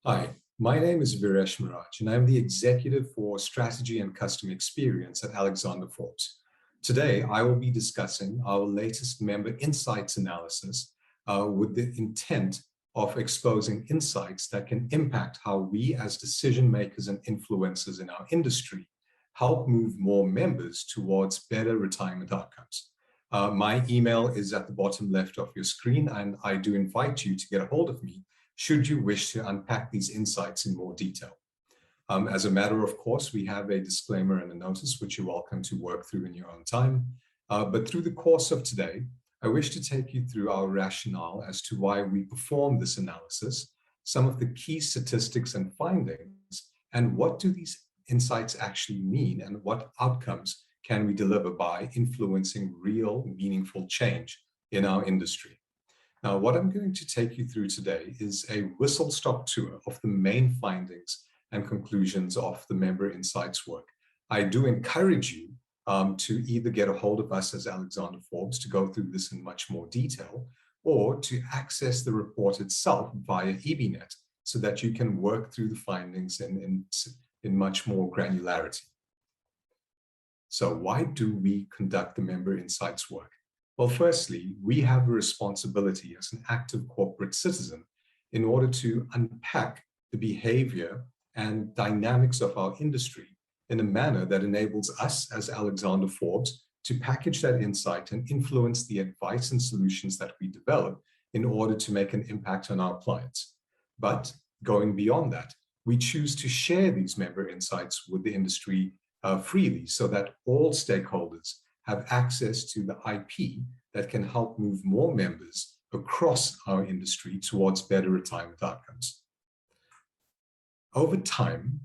Hi, my name is VIRESH, and I'm the Executive for Strategy and Customer Experience at Alexander Forbes. Today, I will be discussing our latest member insights analysis with the intent of exposing insights that can impact how we as decision makers and influencers in our industry help move more members towards better retirement outcomes. My email is at the bottom left of your screen, and I do invite you to get a hold of me should you wish to unpack these insights in more detail. As a matter of course, we have a disclaimer and a notice which you're welcome to work through in your own time. But through the course of today, I wish to take you through our rationale as to why we perform this analysis, some of the key statistics and findings, and what do these insights actually mean, and what outcomes can we deliver by influencing real, meaningful change in our industry. Now, what I'm going to take you through today is a whistle-stop tour of the main findings and conclusions of the Member Insights work. I do encourage you to either get a hold of us as Alexander Forbes to go through this in much more detail, or to access the report itself via EBnet so that you can work through the findings in much more granularity. So why do we conduct the Member Insights work? Well, firstly, we have a responsibility as an active corporate citizen in order to unpack the behavior and dynamics of our industry in a manner that enables us as Alexander Forbes to package that insight and influence the advice and solutions that we develop in order to make an impact on our clients. But going beyond that, we choose to share these member insights with the industry freely so that all stakeholders have access to the IP that can help move more members across our industry towards better retirement outcomes. Over time,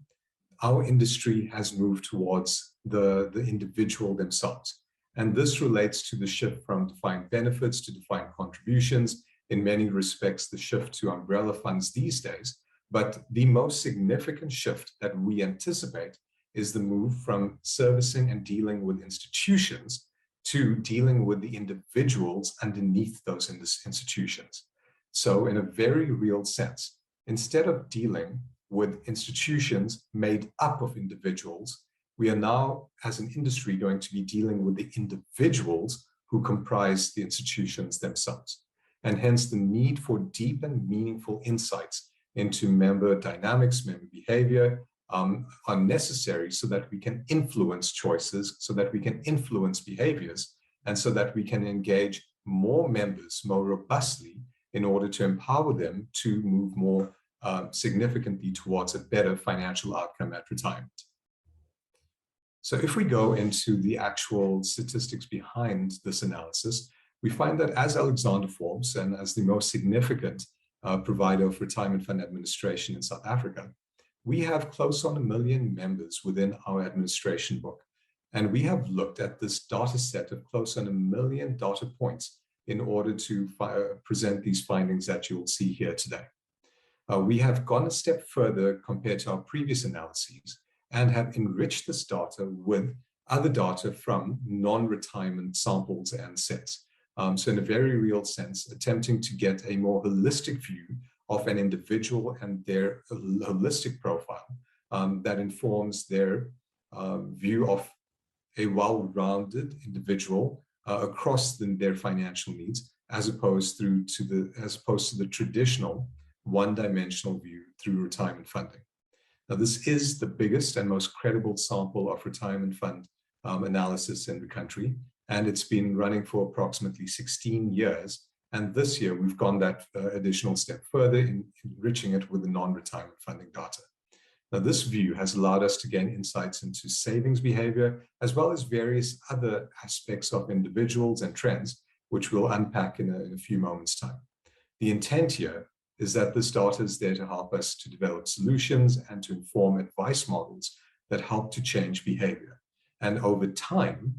our industry has moved towards the individual themselves. And this relates to the shift from defined benefits to defined contributions, in many respects, the shift to umbrella funds these days. But the most significant shift that we anticipate is the move from servicing and dealing with institutions to dealing with the individuals underneath those institutions. So in a very real sense, instead of dealing with institutions made up of individuals, we are now, as an industry, going to be dealing with the individuals who comprise the institutions themselves. And hence the need for deep and meaningful insights into member dynamics, member behavior, are necessary so that we can influence choices, so that we can influence behaviors, and so that we can engage more members more robustly in order to empower them to move more significantly towards a better financial outcome at retirement. So if we go into the actual statistics behind this analysis, we find that as Alexander Forbes and as the most significant provider of retirement fund administration in South Africa, we have close on 1 million members within our administration book. And we have looked at this data set of close on 1 million data points in order to present these findings that you'll see here today. We have gone a step further compared to our previous analyses and have enriched this data with other data from non-retirement samples and sets. So in a very real sense, attempting to get a more holistic view of an individual and their holistic profile that informs their view of a well-rounded individual across their financial needs, as opposed to the traditional one-dimensional view through retirement funding. Now, this is the biggest and most credible sample of retirement fund analysis in the country, and it's been running for approximately 16 years. And this year, we've gone that additional step further in enriching it with the non-retirement funding data. Now, this view has allowed us to gain insights into savings behavior, as well as various other aspects of individuals and trends, which we'll unpack in a few moments' time. The intent here is that this data is there to help us to develop solutions and to inform advice models that help to change behavior. And over time,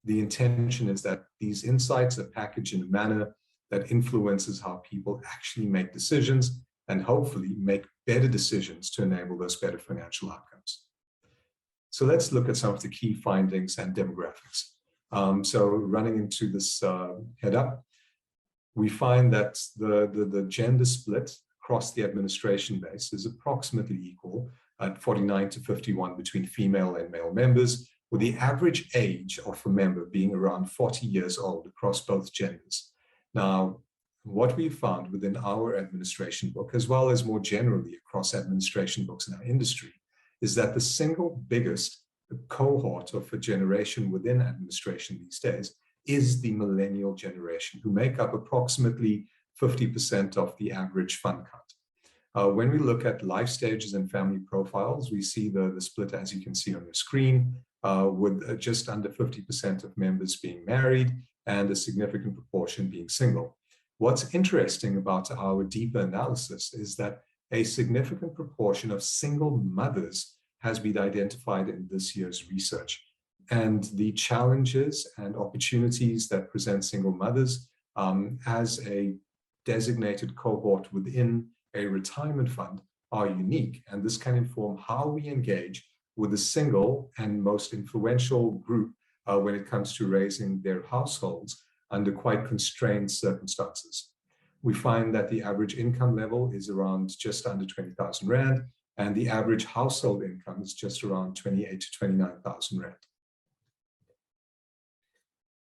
the intention is that these insights are packaged in a manner that influences how people actually make decisions and hopefully make better decisions to enable those better financial outcomes. So let's look at some of the key findings and demographics. So running into this head up, we find that the gender split across the administration base is approximately equal at 49 to 51 between female and male members, with the average age of a member being around 40 years old across both genders. Now, what we found within our administration book, as well as more generally across administration books in our industry, is that the single biggest cohort of a generation within administration these days is the millennial generation, who make up approximately 50% of the average fund count. When we look at life stages and family profiles, we see the split, as you can see on your screen, with just under 50% of members being married and a significant proportion being single. What's interesting about our deeper analysis is that a significant proportion of single mothers has been identified in this year's research. And the challenges and opportunities that present single mothers as a designated cohort within a retirement fund are unique. And this can inform how we engage with the single and most influential group when it comes to raising their households under quite constrained circumstances. We find that the average income level is around just under 20,000 Rand, and the average household income is just around 28 to 29,000 Rand.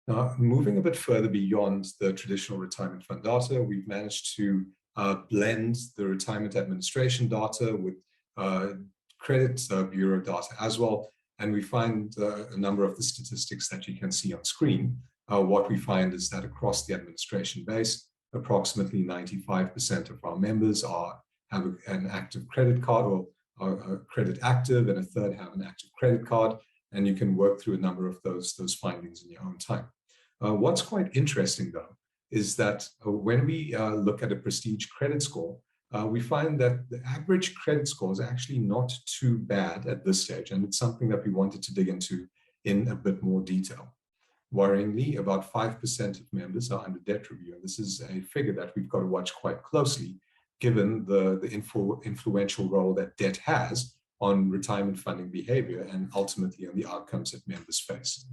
Now, moving a bit further beyond the traditional retirement fund data, we've managed to blend the retirement administration data with credit bureau data as well. And we find a number of the statistics that you can see on screen. What we find is that across the administration base, approximately 95% of our members have an active credit card or are credit active, and a third have an active credit card. And you can work through a number of those findings in your own time. What's quite interesting, though, is that when we look at a prestige credit score, we find that the average credit score is actually not too bad at this stage. And it's something that we wanted to dig into in a bit more detail. Worryingly, about 5% of members are under debt review. And this is a figure that we've got to watch quite closely, given the influential role that debt has on retirement funding behavior and ultimately on the outcomes that members face.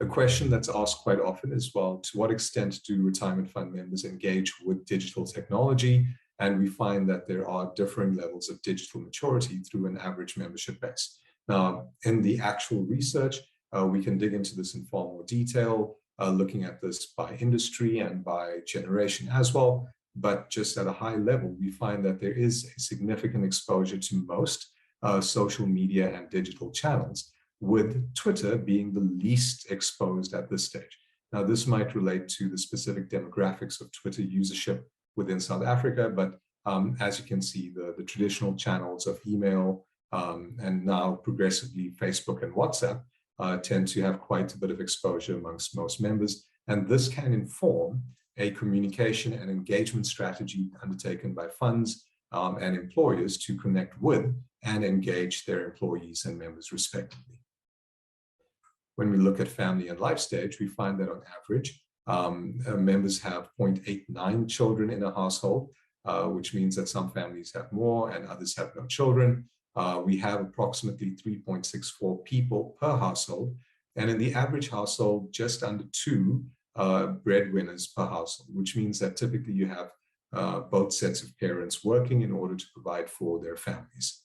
A question that's asked quite often is, well, to what extent do retirement fund members engage with digital technology? And we find that there are differing levels of digital maturity through an average membership base. Now, in the actual research, we can dig into this in far more detail, looking at this by industry and by generation as well. But just at a high level, we find that there is a significant exposure to most social media and digital channels, with Twitter being the least exposed at this stage. Now, this might relate to the specific demographics of Twitter usership within South Africa, but as you can see, the traditional channels of email and now progressively Facebook and WhatsApp tend to have quite a bit of exposure amongst most members. And this can inform a communication and engagement strategy undertaken by funds and employers to connect with and engage their employees and members respectively. When we look at family and life stage, we find that on average, members have 0.89 children in a household, which means that some families have more and others have no children. We have approximately 3.64 people per household, and in the average household, just under 2 breadwinners per household, which means that typically you have both sets of parents working in order to provide for their families.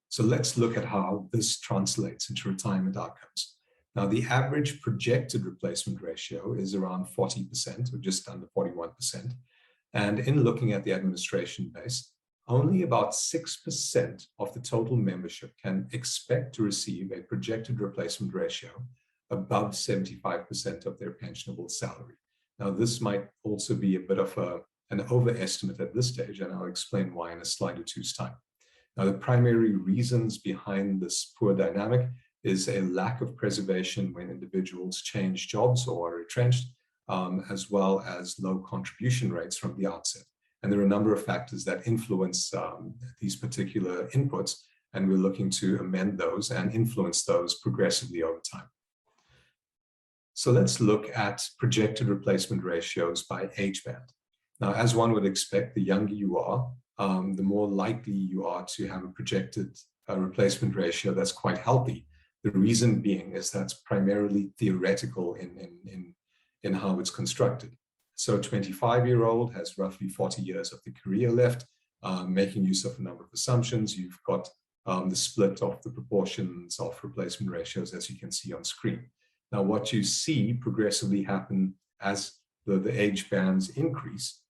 So let's look at how this translates into retirement outcomes. Now, the average projected replacement ratio is around 40%, or just under 41%. And in looking at the administration base, only about 6% of the total membership can expect to receive a projected replacement ratio above 75% of their pensionable salary. Now, this might also be a bit of an overestimate at this stage, and I'll explain why in a slide or two's time. Now, the primary reasons behind this poor dynamic is a lack of preservation when individuals change jobs or are retrenched, as well as low contribution rates from the outset. And there are a number of factors that influence these particular inputs, and we're looking to amend those and influence those progressively over time. So let's look at projected replacement ratios by age band. Now, as one would expect, the younger you are, the more likely you are to have a projected replacement ratio that's quite healthy. The reason being is that's primarily theoretical in how it's constructed. So 25-year-old has roughly 40 years of the career left, making use of a number of assumptions. You've got the split of the proportions of replacement ratios, as you can see on screen. Now, what you see progressively happen as the age bands increase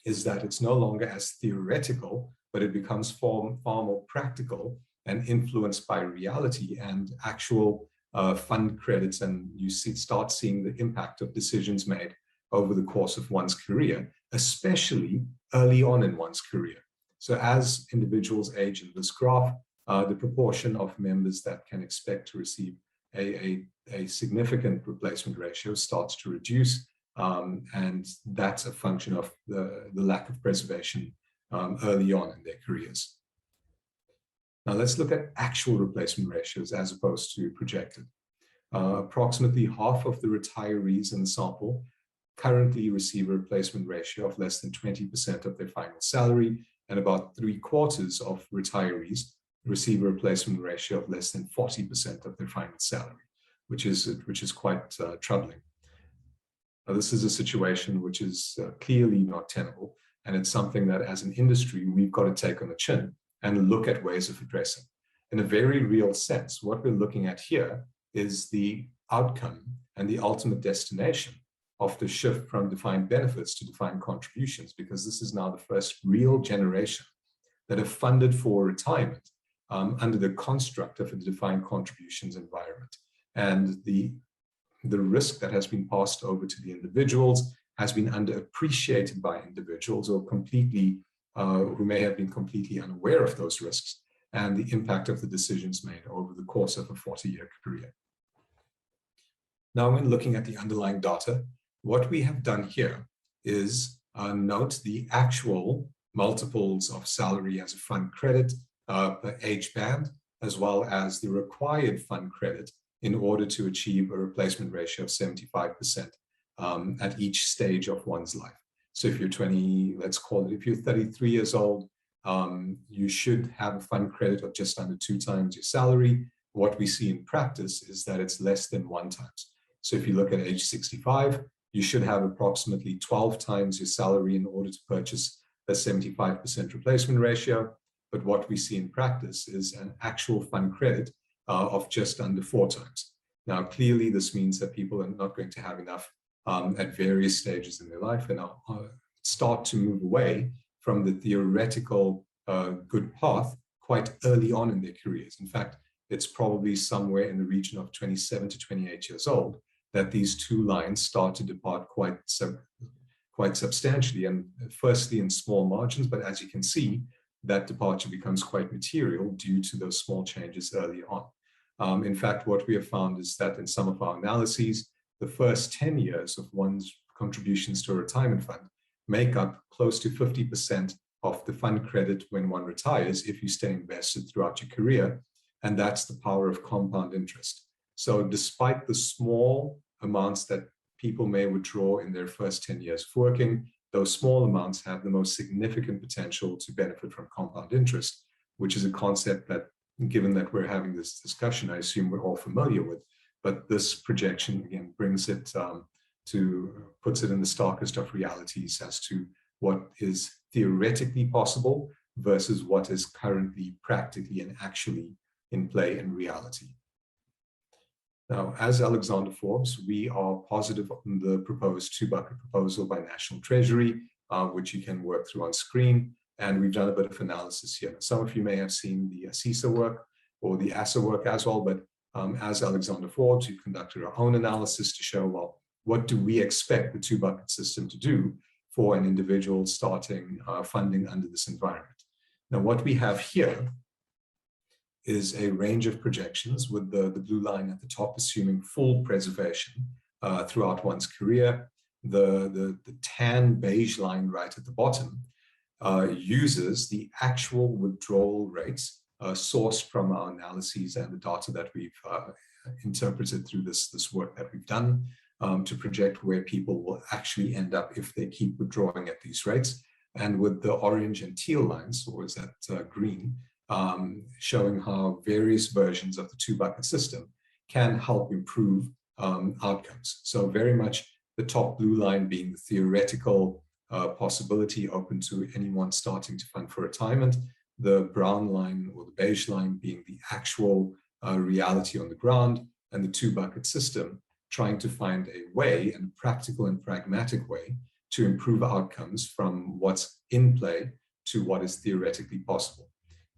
is that it's no longer as theoretical, but it becomes far more practical and influenced by reality and actual fund credits. And you start seeing the impact of decisions made over the course of one's career, especially early on in one's career. So as individuals age in this graph, the proportion of members that can expect to receive a significant replacement ratio starts to reduce. And that's a function of the lack of preservation early on in their careers. Now let's look at actual replacement ratios as opposed to projected. Approximately half of the retirees in the sample currently receive a replacement ratio of less than 20% of their final salary, and about 3/4 of retirees receive a replacement ratio of less than 40% of their final salary, which is quite troubling. Now, this is a situation which is clearly not tenable, and it's something that as an industry, we've got to take on the chin and look at ways of addressing. In a very real sense, what we're looking at here is the outcome and the ultimate destination of the shift from defined benefits to defined contributions, because this is now the first real generation that have funded for retirement under the construct of a defined contributions environment. And the risk that has been passed over to the individuals has been underappreciated by individuals or completely, who may have been completely unaware of those risks and the impact of the decisions made over the course of a 40-year career. Now, when looking at the underlying data, what we have done here is note the actual multiples of salary as a fund credit per age band, as well as the required fund credit in order to achieve a replacement ratio of 75% at each stage of one's life. So if you're 20, let's call it, if you're 33 years old, you should have a fund credit of just under 2 times your salary. What we see in practice is that it's less than 1 times. So if you look at age 65, you should have approximately 12 times your salary in order to purchase a 75% replacement ratio. But what we see in practice is an actual fund credit of just under 4 times. Now, clearly, this means that people are not going to have enough at various stages in their life and start to move away from the theoretical good path quite early on in their careers. In fact, it's probably somewhere in the region of 27 to 28 years old that these two lines start to depart quite substantially, and firstly in small margins, but as you can see, that departure becomes quite material due to those small changes early on. In fact, what we have found is that in some of our analyses, the first 10 years of one's contributions to a retirement fund make up close to 50% of the fund credit when one retires if you stay invested throughout your career, and that's the power of compound interest. So despite the small amounts that people may withdraw in their first 10 years of working, those small amounts have the most significant potential to benefit from compound interest, which is a concept that, given that we're having this discussion, I assume we're all familiar with. But this projection, again, brings it puts it in the starkest of realities as to what is theoretically possible versus what is currently practically and actually in play in reality. Now, as Alexander Forbes, we are positive on the proposed 2-bucket proposal by National Treasury, which you can work through on screen. And we've done a bit of analysis here. Some of you may have seen the CISA work or the ASA work as well, but as Alexander Forbes, we've conducted our own analysis to show, well, what do we expect the 2-bucket system to do for an individual starting funding under this environment? Now, what we have here is a range of projections with the blue line at the top assuming full preservation throughout one's career. The tan beige line right at the bottom uses the actual withdrawal rates sourced from our analyses and the data that we've interpreted through this work that we've done to project where people will actually end up if they keep withdrawing at these rates. And with the orange and teal lines, or is that green, showing how various versions of the 2-bucket system can help improve outcomes. So very much the top blue line being the theoretical possibility open to anyone starting to fund for retirement, the brown line or the beige line being the actual reality on the ground, and the two-bucket system trying to find a way, and a practical and pragmatic way, to improve outcomes from what's in play to what is theoretically possible.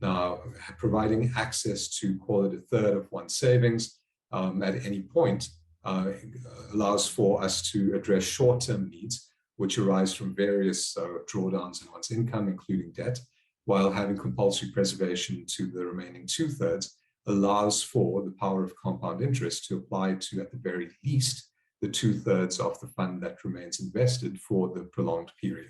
Now, providing access to, call it a third of one's savings at any point allows for us to address short-term needs, which arise from various drawdowns in one's income, including debt, while having compulsory preservation to the remaining two-thirds allows for the power of compound interest to apply to, at the very least, the two-thirds of the fund that remains invested for the prolonged period.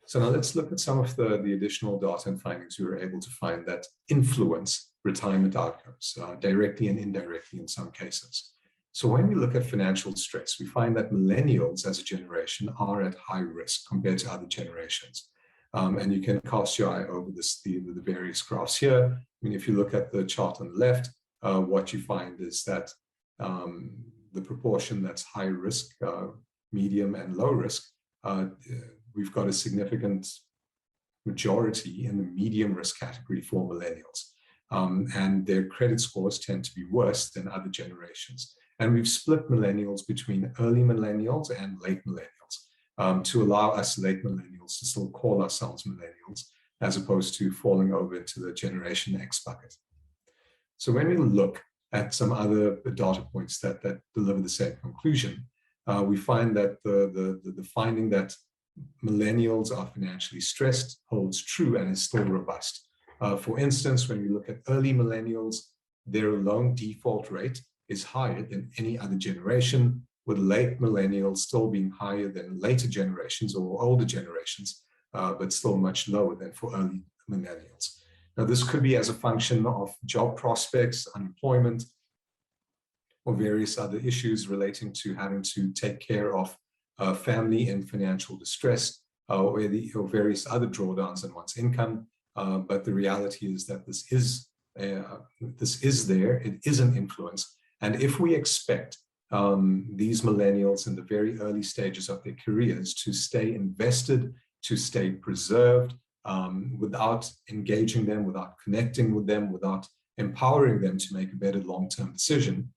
So now let's look at some of the additional data and findings we were able to find that influence retirement outcomes, directly and indirectly in some cases. So when we look at financial stress, we find that millennials as a generation are at high risk compared to other generations. And you can cast your eye over the various graphs here. I mean, if you look at the chart on the left, what you find is that the proportion that's high risk, medium, and low risk, we've got a significant majority in the medium risk category for millennials. And their credit scores tend to be worse than other generations. And we've split millennials between early millennials and late millennials to allow us late millennials to still call ourselves millennials, as opposed to falling over into the Generation X bucket. So when we look at some other data points that deliver the same conclusion, we find that the finding that millennials are financially stressed holds true and is still robust. For instance, when we look at early millennials, their loan default rate is higher than any other generation, with late millennials still being higher than later generations or older generations, but still much lower than for early millennials. Now, this could be as a function of job prospects, unemployment, or various other issues relating to having to take care of family in financial distress, or various other drawdowns in one's income. But the reality is that this is there, it is an influence. And if we expect these millennials in the very early stages of their careers to stay invested, to stay preserved, without engaging them, without connecting with them, without empowering them to make a better long-term decision,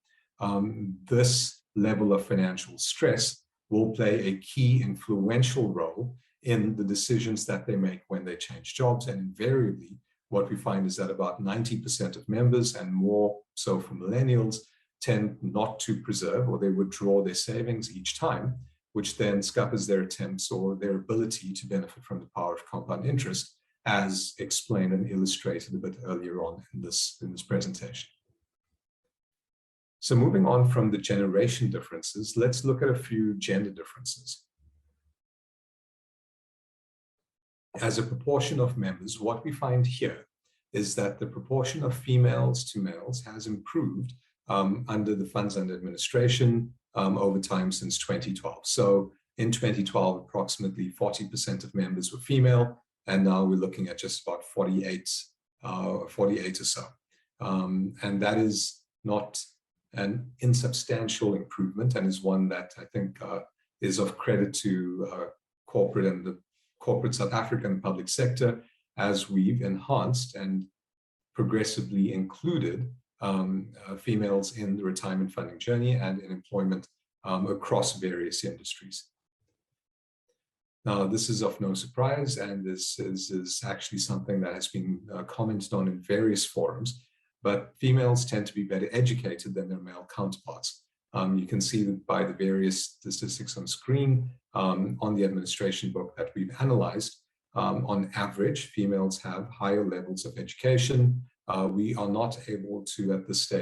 this level of financial stress will play a key influential role in the decisions that they make when they change jobs. And invariably, what we find is that about 90% of members, and more so for millennials, tend not to preserve, or they withdraw their savings each time, which then scuppers their attempts or their ability to benefit from the power of compound interest, as explained and illustrated a bit earlier on in this presentation. So moving on from the generation differences, let's look at a few gender differences. As a proportion of members, what we find here is that the proportion of females to males has improved under the funds under administration over time since 2012. So in 2012, approximately 40% of members were female, and now we're looking at just about 48 or so. And that is not an insubstantial improvement, and is one that I think is of credit to corporate and the corporate South African public sector, as we've enhanced and progressively included females in the retirement funding journey and in employment across various industries. Now, this is of no surprise, and this is actually something that has been commented on in various forums, but females tend to be better educated than their male counterparts. You can see that by the various statistics on screen on the administration book that we've analyzed. On average, females have higher levels of education. We are not able to, at this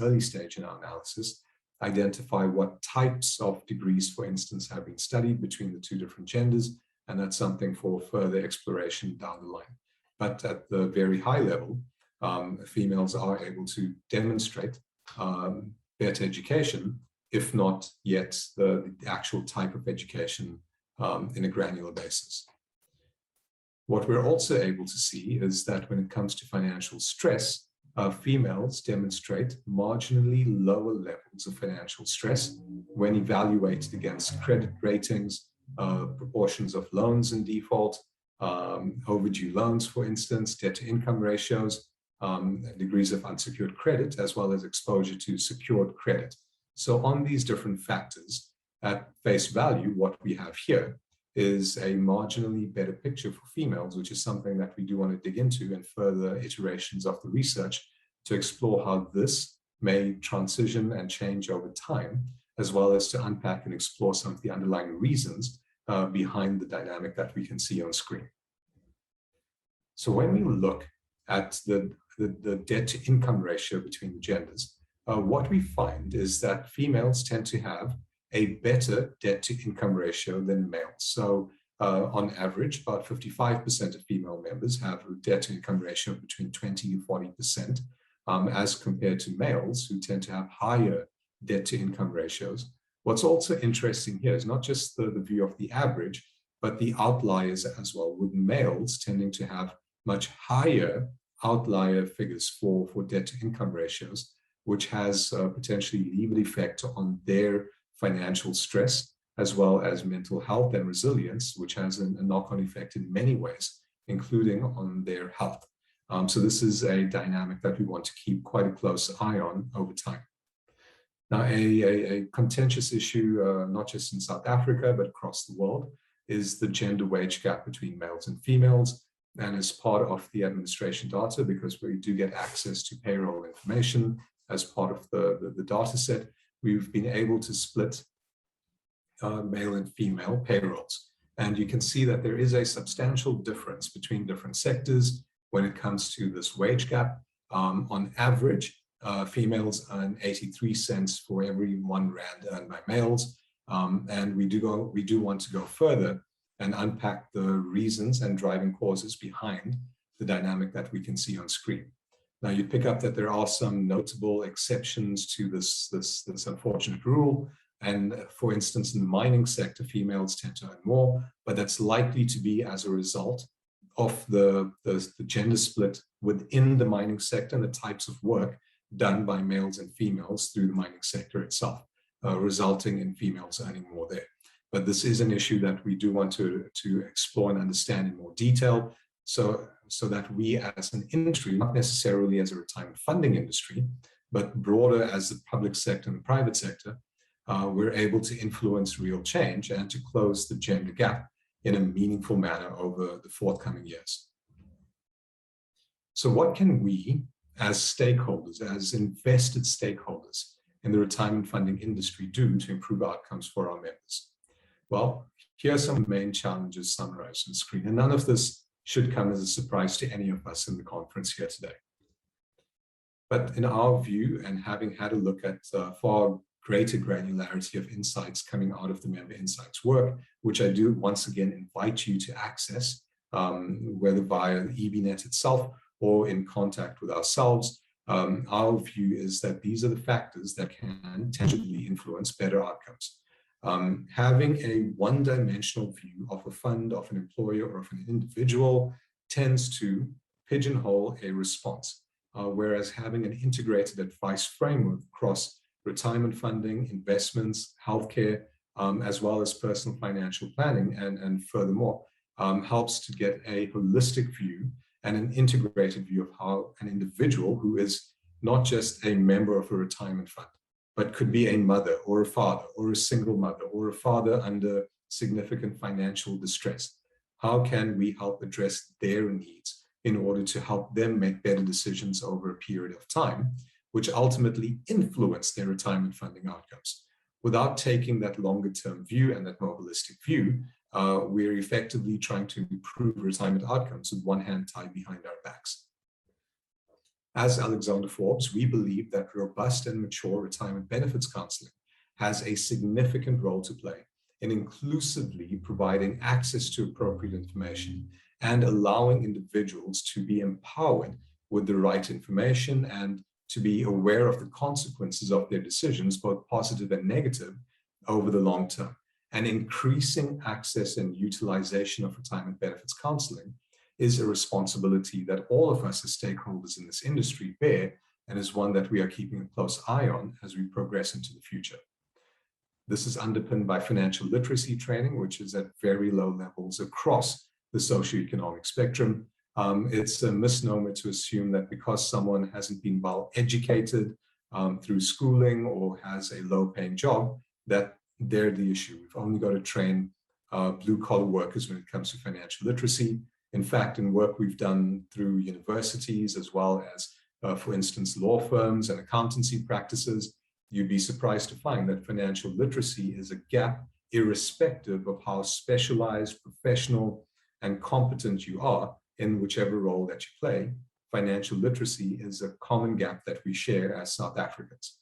early stage in our analysis, identify what types of degrees, for instance, have been studied between the two different genders, and that's something for further exploration down the line. But at the very high level, females are able to demonstrate better education, if not yet the actual type of education in a granular basis. What we're also able to see is that when it comes to financial stress, females demonstrate marginally lower levels of financial stress when evaluated against credit ratings, proportions of loans in default, overdue loans, for instance, debt-to-income ratios, degrees of unsecured credit, as well as exposure to secured credit. So on these different factors, at face value, what we have here is a marginally better picture for females, which is something that we do want to dig into in further iterations of the research to explore how this may transition and change over time, as well as to unpack and explore some of the underlying reasons behind the dynamic that we can see on screen. So when we look at the debt-to-income ratio between the genders, what we find is that females tend to have a better debt-to-income ratio than males. So on average, about 55% of female members have a debt-to-income ratio between 20 to 40%, as compared to males who tend to have higher debt-to-income ratios. What's also interesting here is not just the view of the average, but the outliers as well, with males tending to have much higher outlier figures for debt-to-income ratios, which has potentially levered effect on their financial stress, as well as mental health and resilience, which has a knock-on effect in many ways, including on their health. So this is a dynamic that we want to keep quite a close eye on over time. Now, a contentious issue, not just in South Africa, but across the world, is the gender wage gap between males and females. And as part of the administration data, because we do get access to payroll information as part of the data set, we've been able to split male and female payrolls. And you can see that there is a substantial difference between different sectors when it comes to this wage gap. On average, females earn 83 cents for every 1 rand earned by males. And we do want to go further and unpack the reasons and driving causes behind the dynamic that we can see on screen. Now, you pick up that there are some notable exceptions to this unfortunate rule. And for instance, in the mining sector, females tend to earn more, but that's likely to be as a result of the gender split within the mining sector and the types of work done by males and females through the mining sector itself, resulting in females earning more there. But this is an issue that we do want to explore and understand in more detail, so that we as an industry, not necessarily as a retirement funding industry, but broader as the public sector and the private sector, we're able to influence real change and to close the gender gap in a meaningful manner over the forthcoming years. So what can we as stakeholders, as invested stakeholders in the retirement funding industry do to improve outcomes for our members? Well, here are some main challenges summarized on the screen, and none of this should come as a surprise to any of us in the conference here today. But in our view, and having had a look at far greater granularity of insights coming out of the Member Insights work, which I do once again invite you to access, whether via EBnet itself or in contact with ourselves, our view is that these are the factors that can tangibly influence better outcomes. Having a one-dimensional view of a fund, of an employer, or of an individual tends to pigeonhole a response, whereas having an integrated advice framework across retirement funding, investments, healthcare, as well as personal financial planning, and furthermore, helps to get a holistic view and an integrated view of how an individual who is not just a member of a retirement fund, but could be a mother or a father or a single mother or a father under significant financial distress. How can we help address their needs in order to help them make better decisions over a period of time, which ultimately influence their retirement funding outcomes? Without taking that longer term view and that more holistic view, we're effectively trying to improve retirement outcomes with one hand tied behind our backs. As Alexander Forbes, we believe that robust and mature retirement benefits counseling has a significant role to play in inclusively providing access to appropriate information and allowing individuals to be empowered with the right information and to be aware of the consequences of their decisions, both positive and negative, over the long term. And increasing access and utilization of retirement benefits counseling is a responsibility that all of us as stakeholders in this industry bear, and is one that we are keeping a close eye on as we progress into the future. This is underpinned by financial literacy training, which is at very low levels across the socioeconomic spectrum. It's a misnomer to assume that because someone hasn't been well educated through schooling or has a low-paying job, that they're the issue. We've only got to train blue-collar workers when it comes to financial literacy. In fact, in work we've done through universities, as well as, for instance, law firms and accountancy practices, you'd be surprised to find that financial literacy is a gap irrespective of how specialized, professional, and competent you are in whichever role that you play. Financial literacy is a common gap that we share as South Africans.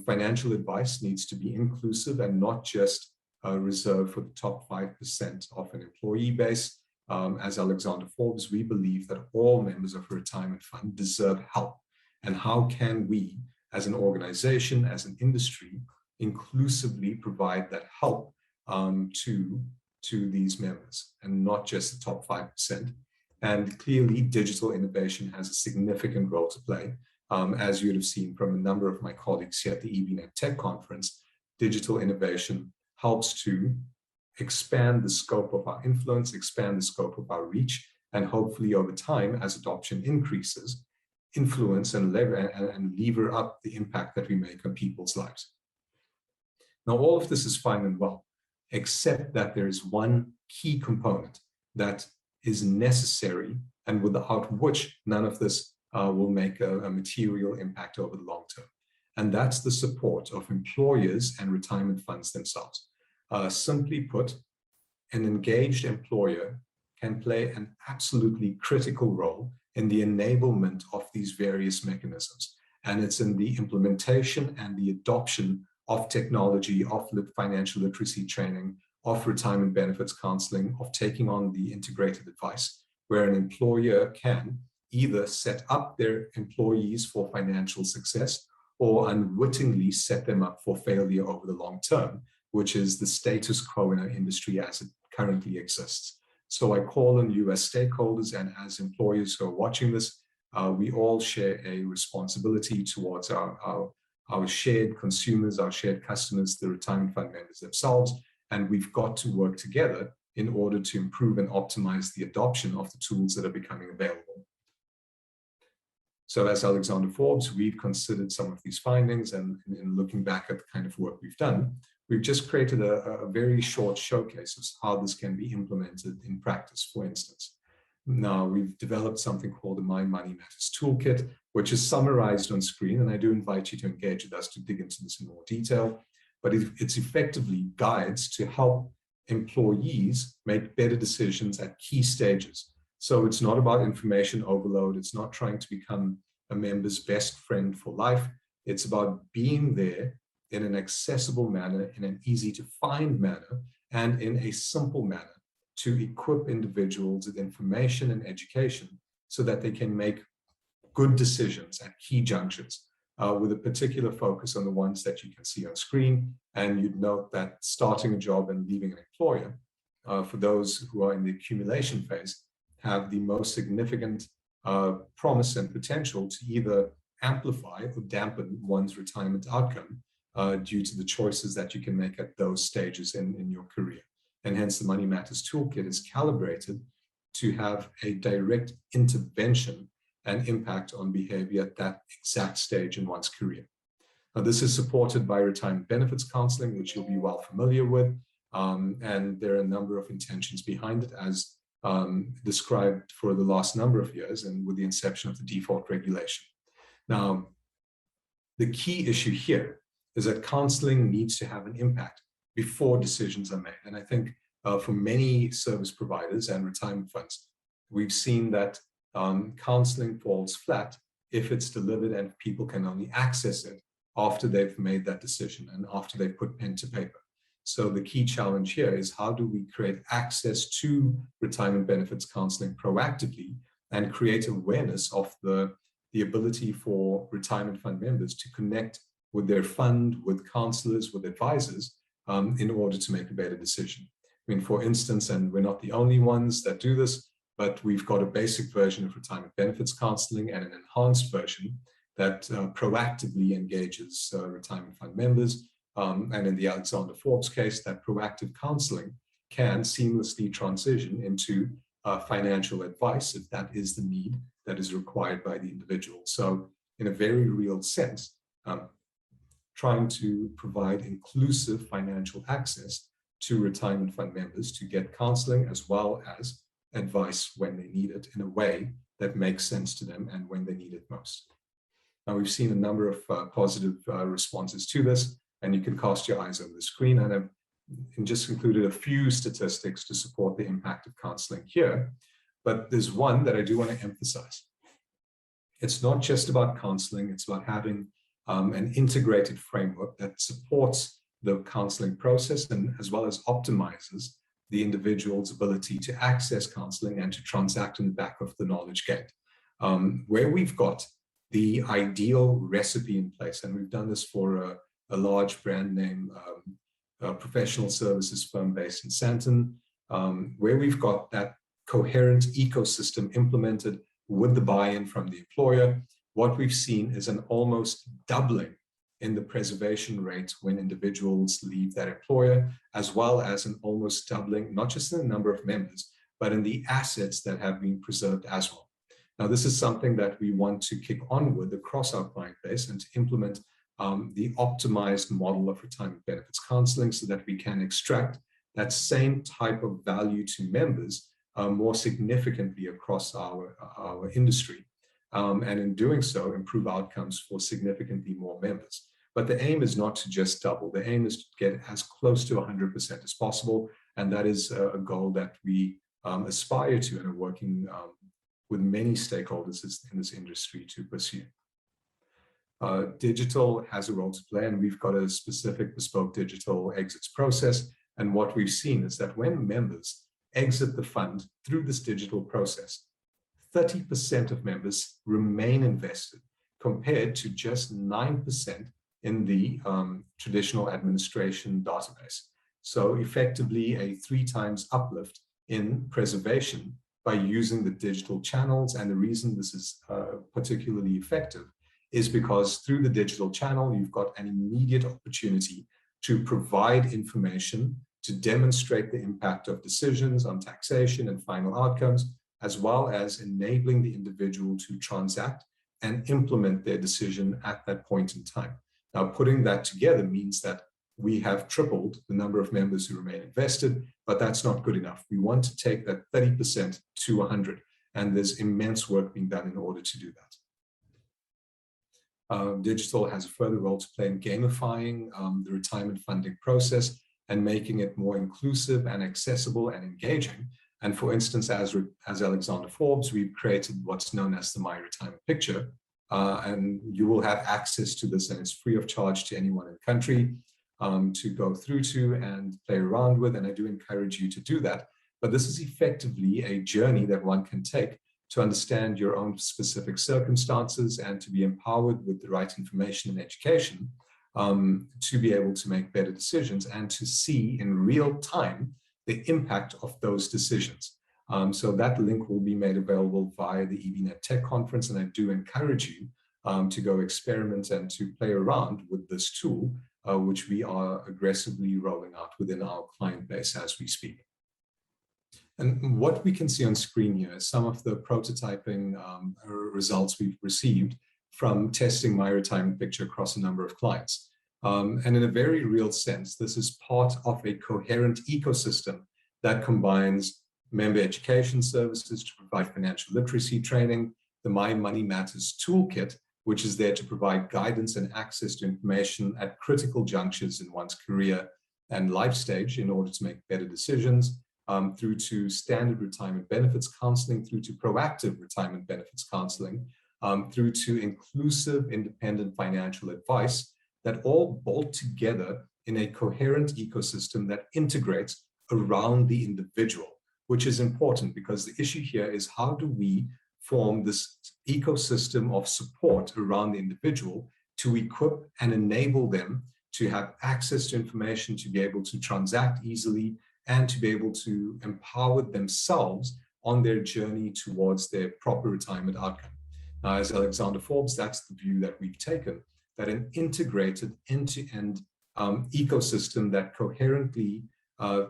Financial advice needs to be inclusive and not just reserved for the top 5% of an employee base. As Alexander Forbes, we believe that all members of a retirement fund deserve help. And how can we, as an organization, as an industry, inclusively provide that help to these members, and not just the top 5%. And clearly, digital innovation has a significant role to play. As you would have seen from a number of my colleagues here at the EBnet Tech Conference, digital innovation helps to expand the scope of our influence, expand the scope of our reach, and hopefully over time, as adoption increases, influence and lever up the impact that we make on people's lives. Now, all of this is fine and well, except that there is one key component that is necessary and without which none of this will make a material impact over the long term. And that's the support of employers and retirement funds themselves. Simply put, an engaged employer can play an absolutely critical role in the enablement of these various mechanisms. And it's in the implementation and the adoption of technology, of financial literacy training, of retirement benefits counseling, of taking on the integrated advice, where an employer can either set up their employees for financial success or unwittingly set them up for failure over the long term, which is the status quo in our industry as it currently exists. So I call on you as stakeholders and as employers who are watching this, we all share a responsibility towards our shared consumers, our shared customers, the retirement fund members themselves, and we've got to work together in order to improve and optimize the adoption of the tools that are becoming available. So as Alexander Forbes, we've considered some of these findings, and in looking back at the kind of work we've done, we've just created a very short showcase of how this can be implemented in practice, for instance. Now, we've developed something called the My Money Matters Toolkit, which is summarized on screen, and I do invite you to engage with us to dig into this in more detail. But it's effectively guides to help employees make better decisions at key stages. So it's not about information overload. It's not trying to become a member's best friend for life. It's about being there in an accessible manner, in an easy to find manner, and in a simple manner to equip individuals with information and education so that they can make good decisions at key junctures, with a particular focus on the ones that you can see on screen. And you'd note that starting a job and leaving an employer, for those who are in the accumulation phase, have the most significant promise and potential to either amplify or dampen one's retirement outcome due to the choices that you can make at those stages in your career. And hence the Money Matters Toolkit is calibrated to have a direct intervention and impact on behavior at that exact stage in one's career. Now, this is supported by retirement benefits counseling, which you'll be well familiar with. And there are a number of intentions behind it, as described for the last number of years and with the inception of the default regulation. Now, the key issue here is that counseling needs to have an impact before decisions are made. And I think for many service providers and retirement funds, we've seen that counseling falls flat if it's delivered and people can only access it after they've made that decision and after they've put pen to paper. So the key challenge here is, how do we create access to retirement benefits counseling proactively and create awareness of the ability for retirement fund members to connect with their fund, with counselors, with advisors, in order to make a better decision. I mean, for instance, and we're not the only ones that do this, but we've got a basic version of retirement benefits counseling and an enhanced version that proactively engages retirement fund members. And in the Alexander Forbes case, that proactive counseling can seamlessly transition into financial advice if that is the need that is required by the individual. So in a very real sense, trying to provide inclusive financial access to retirement fund members to get counseling as well as advice when they need it in a way that makes sense to them and when they need it most. Now, we've seen a number of positive responses to this, and you can cast your eyes over the screen, and I've just included a few statistics to support the impact of counseling here. But there's one that I do want to emphasize. It's not just about counseling, it's about having an integrated framework that supports the counseling process and as well as optimizes the individual's ability to access counseling and to transact in the back of the knowledge gate. Where we've got the ideal recipe in place, and we've done this for a large brand name professional services firm based in Santon, where we've got that coherent ecosystem implemented with the buy-in from the employer, what we've seen is an almost doubling in the preservation rate when individuals leave that employer, as well as an almost doubling, not just in the number of members, but in the assets that have been preserved as well. Now, this is something that we want to kick on with across our client base and to implement the optimized model of retirement benefits counseling so that we can extract that same type of value to members more significantly across our industry. And in doing so, improve outcomes for significantly more members. But the aim is not to just double. The aim is to get as close to 100% as possible. And that is a goal that we aspire to and are working with many stakeholders in this industry to pursue. Digital has a role to play, and we've got a specific bespoke digital exits process. And what we've seen is that when members exit the fund through this digital process, 30% of members remain invested compared to just 9% in the traditional administration database. So effectively a 3 times uplift in preservation by using the digital channels. And the reason this is particularly effective is because through the digital channel, you've got an immediate opportunity to provide information to demonstrate the impact of decisions on taxation and final outcomes, as well as enabling the individual to transact and implement their decision at that point in time. Now, putting that together means that we have tripled the number of members who remain invested, but that's not good enough. We want to take that 30% to 100, and there's immense work being done in order to do that. Digital has a further role to play in gamifying the retirement funding process and making it more inclusive and accessible and engaging. And for instance, as Alexander Forbes, we've created what's known as the My Retirement Picture, and you will have access to this, and it's free of charge to anyone in the country to go through to and play around with, and I do encourage you to do that. But this is effectively a journey that one can take to understand your own specific circumstances and to be empowered with the right information and education to be able to make better decisions and to see in real time the impact of those decisions. So that link will be made available via the EBnet Tech Conference, and I do encourage you to go experiment and to play around with this tool, which we are aggressively rolling out within our client base as we speak. And what we can see on screen here is some of the prototyping results we've received from testing My Retirement Picture across a number of clients. And in a very real sense, this is part of a coherent ecosystem that combines member education services to provide financial literacy training, the My Money Matters Toolkit, which is there to provide guidance and access to information at critical junctures in one's career and life stage in order to make better decisions, through to standard retirement benefits counseling, through to proactive retirement benefits counseling, through to inclusive independent financial advice that all bolt together in a coherent ecosystem that integrates around the individual, which is important because the issue here is how do we form this ecosystem of support around the individual to equip and enable them to have access to information, to be able to transact easily, and to be able to empower themselves on their journey towards their proper retirement outcome. Now, as Alexander Forbes, that's the view that we've taken, that an integrated end-to-end ecosystem that coherently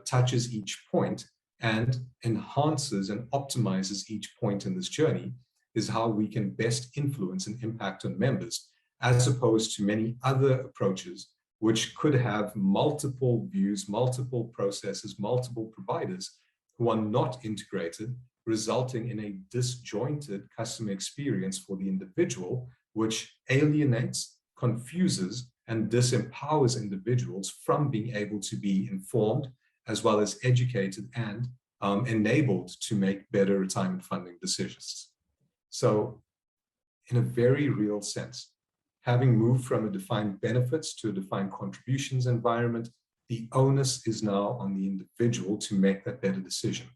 touches each point and enhances and optimizes each point in this journey is how we can best influence and impact on members, as opposed to many other approaches which could have multiple views, multiple processes, multiple providers who are not integrated, resulting in a disjointed customer experience for the individual, which alienates, confuses, and disempowers individuals from being able to be informed, as well as educated and enabled to make better retirement funding decisions. So in a very real sense, having moved from a defined benefits to a defined contributions environment, the onus is now on the individual to make that better decision.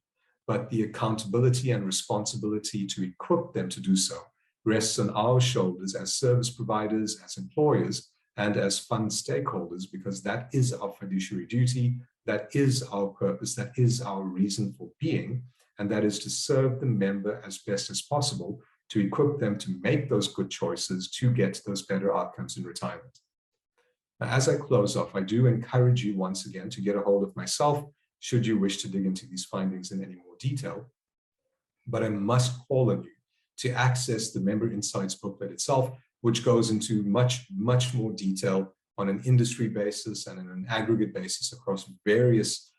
But the accountability and responsibility to equip them to do so rests on our shoulders as service providers, as employers, and as fund stakeholders, because that is our fiduciary duty, that is our purpose, that is our reason for being, and that is to serve the member as best as possible, to equip them to make those good choices, to get those better outcomes in retirement. Now, as I close off, I do encourage you once again to get a hold of myself, should you wish to dig into these findings in any more detail. But I must call on you to access the Member Insights booklet itself, which goes into much, much more detail on an industry basis and on an aggregate basis across various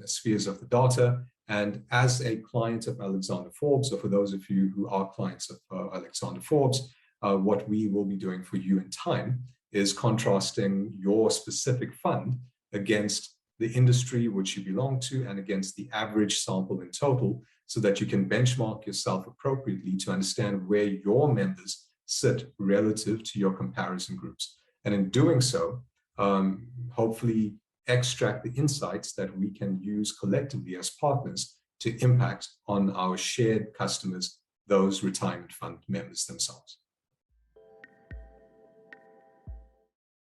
spheres of the data. And as a client of Alexander Forbes, or for those of you who are clients of Alexander Forbes, what we will be doing for you in time is contrasting your specific fund against the industry which you belong to and against the average sample in total, so that you can benchmark yourself appropriately to understand where your members sit relative to your comparison groups. And in doing so, hopefully extract the insights that we can use collectively as partners to impact on our shared customers, those retirement fund members themselves.